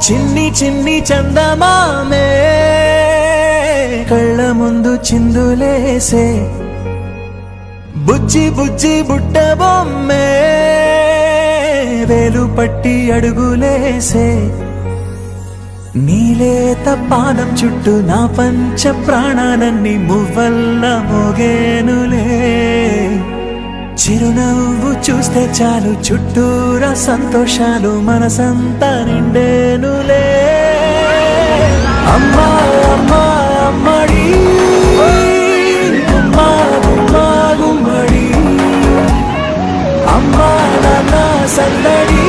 చిన్ని చిన్ని చందమామే కళ్ళ ముందు చిందులేసే, బుజ్జి బుజ్జి బుట్ట బొమ్మే వేలు పట్టి అడుగులేసే, నీలేత పాదం చుట్టూ నా పంచ ప్రాణాలన్నీ మువ్వల్ల మోగేనులే, చిరునవ్వు చూస్తే చాలు చుట్టూరా సంతోషాలు మనసంతా నిండేనులే. అమ్మా అమ్మా అమ్మడి గుమ్మా గుమ్మా గుమ్మడి, అమ్మా నాన్న సల్లడి